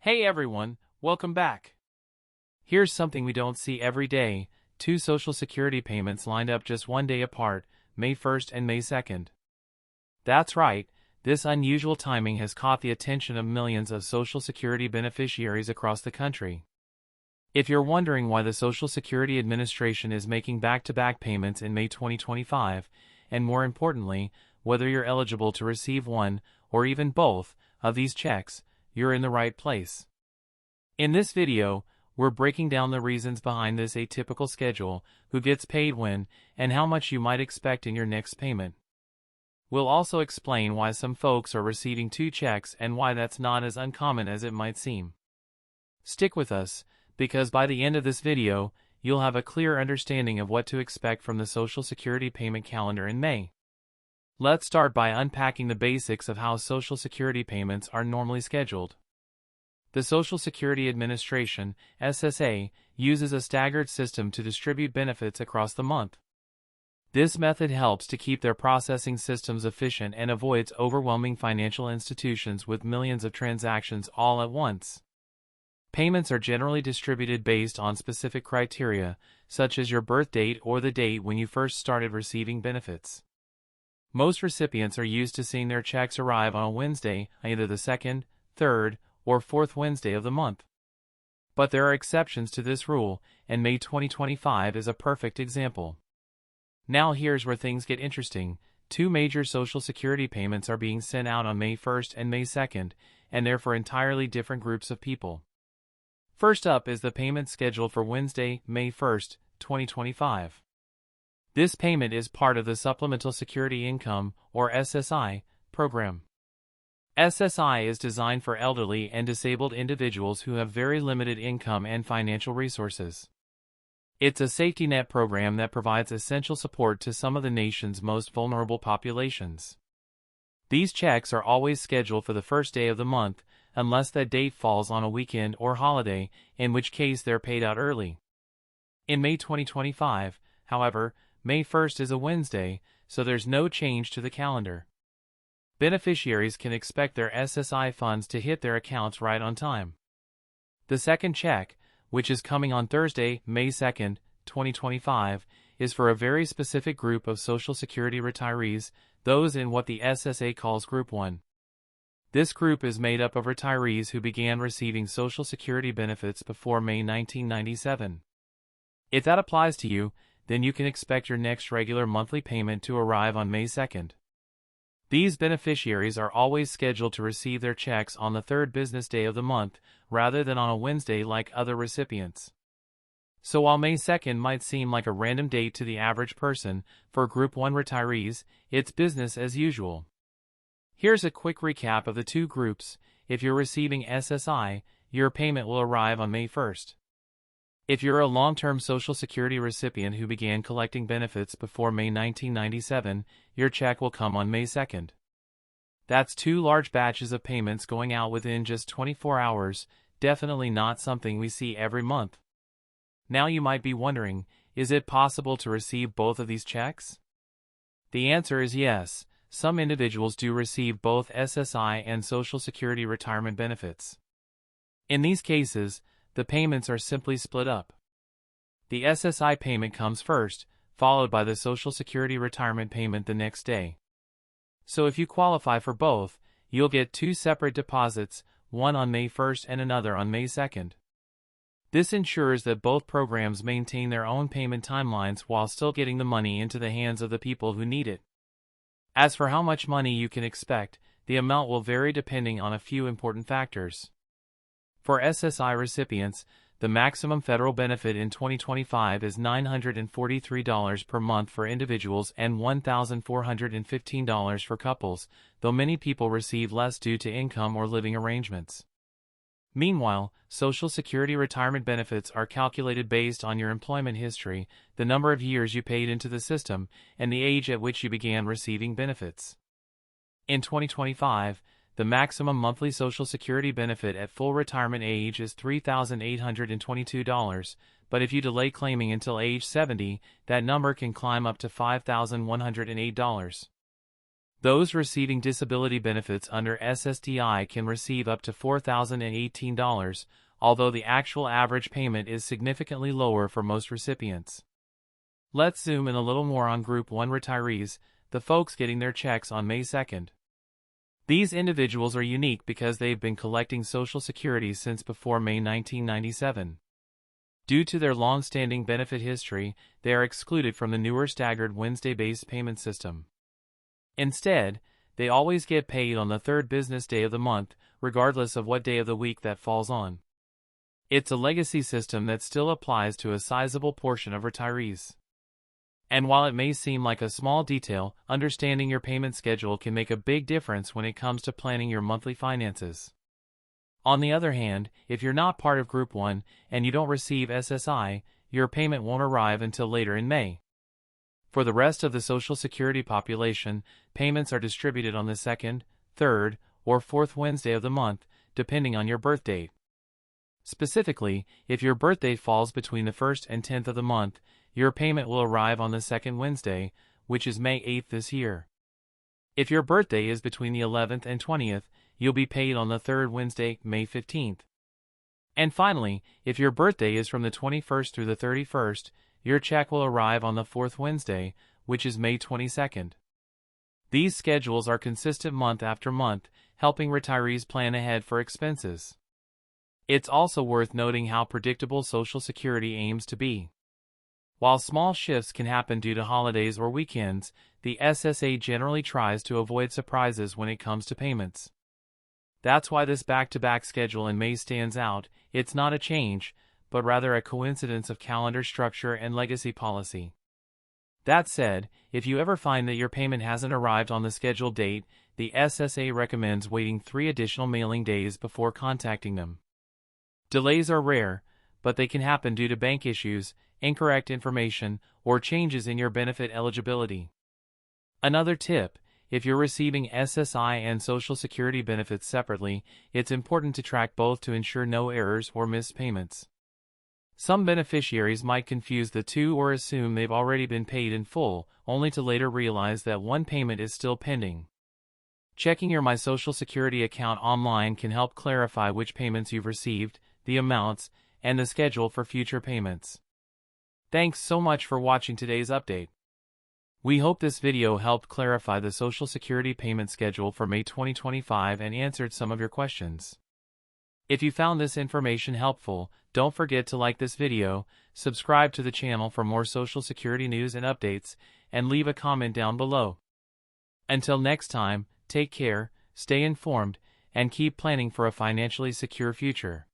Hey everyone, welcome back. Here's something we don't see every day: two Social Security payments lined up just one day apart, May 1st and May 2nd. That's right, this unusual timing has caught the attention of millions of Social Security beneficiaries across the country. If you're wondering why the Social Security Administration is making back-to-back payments in May 2025, and more importantly, whether you're eligible to receive one, or even both, of these checks, you're in the right place. In this video, we're breaking down the reasons behind this atypical schedule, who gets paid when, and how much you might expect in your next payment. We'll also explain why some folks are receiving two checks and why that's not as uncommon as it might seem. Stick with us, because by the end of this video, you'll have a clear understanding of what to expect from the Social Security payment calendar in May. Let's start by unpacking the basics of how Social Security payments are normally scheduled. The Social Security Administration, SSA, uses a staggered system to distribute benefits across the month. This method helps to keep their processing systems efficient and avoids overwhelming financial institutions with millions of transactions all at once. Payments are generally distributed based on specific criteria, such as your birth date or the date when you first started receiving benefits. Most recipients are used to seeing their checks arrive on a Wednesday, either the second, third, or fourth Wednesday of the month. But there are exceptions to this rule, and May 2025 is a perfect example. Now here's where things get interesting. Two major Social Security payments are being sent out on May 1st and May 2nd, and they're for entirely different groups of people. First up is the payment schedule for Wednesday, May 1st, 2025. This payment is part of the Supplemental Security Income, or SSI, program. SSI is designed for elderly and disabled individuals who have very limited income and financial resources. It's a safety net program that provides essential support to some of the nation's most vulnerable populations. These checks are always scheduled for the first day of the month, unless that date falls on a weekend or holiday, in which case they're paid out early. In May 2025, however, May 1st is a Wednesday, so there's no change to the calendar. Beneficiaries can expect their SSI funds to hit their accounts right on time. The second check, which is coming on Thursday, May 2nd, 2025, is for a very specific group of Social Security retirees, those in what the SSA calls Group 1. This group is made up of retirees who began receiving Social Security benefits before May 1997. If that applies to you, then you can expect your next regular monthly payment to arrive on May 2nd. These beneficiaries are always scheduled to receive their checks on the third business day of the month, rather than on a Wednesday like other recipients. So while May 2nd might seem like a random date to the average person, for Group 1 retirees, it's business as usual. Here's a quick recap of the two groups. If you're receiving SSI, your payment will arrive on May 1st. If you're a long-term Social Security recipient who began collecting benefits before May 1997, your check will come on May 2nd. That's two large batches of payments going out within just 24 hours, definitely not something we see every month. Now you might be wondering, is it possible to receive both of these checks? The answer is yes. Some individuals do receive both SSI and Social Security retirement benefits. In these cases, the payments are simply split up. The SSI payment comes first, followed by the Social Security retirement payment the next day. So if you qualify for both, you'll get two separate deposits, one on May 1st and another on May 2nd. This ensures that both programs maintain their own payment timelines while still getting the money into the hands of the people who need it. As for how much money you can expect, the amount will vary depending on a few important factors. For SSI recipients, the maximum federal benefit in 2025 is $943 per month for individuals and $1,415 for couples, though many people receive less due to income or living arrangements. Meanwhile, Social Security retirement benefits are calculated based on your employment history, the number of years you paid into the system, and the age at which you began receiving benefits. In 2025, the maximum monthly Social Security benefit at full retirement age is $3,822, but if you delay claiming until age 70, that number can climb up to $5,108. Those receiving disability benefits under SSDI can receive up to $4,018, although the actual average payment is significantly lower for most recipients. Let's zoom in a little more on Group 1 retirees, the folks getting their checks on May 2nd. These individuals are unique because they've been collecting Social Security since before May 1997. Due to their long-standing benefit history, they are excluded from the newer staggered Wednesday-based payment system. Instead, they always get paid on the third business day of the month, regardless of what day of the week that falls on. It's a legacy system that still applies to a sizable portion of retirees. And while it may seem like a small detail, understanding your payment schedule can make a big difference when it comes to planning your monthly finances. On the other hand, if you're not part of Group 1 and you don't receive SSI, your payment won't arrive until later in May. For the rest of the Social Security population, payments are distributed on the second, third, or fourth Wednesday of the month, depending on your birth date. Specifically, if your birth date falls between the 1st and 10th of the month, your payment will arrive on the second Wednesday, which is May 8th this year. If your birthday is between the 11th and 20th, you'll be paid on the third Wednesday, May 15th. And finally, if your birthday is from the 21st through the 31st, your check will arrive on the fourth Wednesday, which is May 22nd. These schedules are consistent month after month, helping retirees plan ahead for expenses. It's also worth noting how predictable Social Security aims to be. While small shifts can happen due to holidays or weekends, the SSA generally tries to avoid surprises when it comes to payments. That's why this back-to-back schedule in May stands out. It's not a change, but rather a coincidence of calendar structure and legacy policy. That said, if you ever find that your payment hasn't arrived on the scheduled date, the SSA recommends waiting 3 additional mailing days before contacting them. Delays are rare, but they can happen due to bank issues, incorrect information, or changes in your benefit eligibility. Another tip: if you're receiving SSI and Social Security benefits separately, it's important to track both to ensure no errors or missed payments. Some beneficiaries might confuse the two or assume they've already been paid in full, only to later realize that one payment is still pending. Checking your My Social Security account online can help clarify which payments you've received, the amounts, and the schedule for future payments. Thanks so much for watching today's update. We hope this video helped clarify the Social Security payment schedule for May 2025 and answered some of your questions. If you found this information helpful, don't forget to like this video, subscribe to the channel for more Social Security news and updates, and leave a comment down below. Until next time, take care, stay informed, and keep planning for a financially secure future.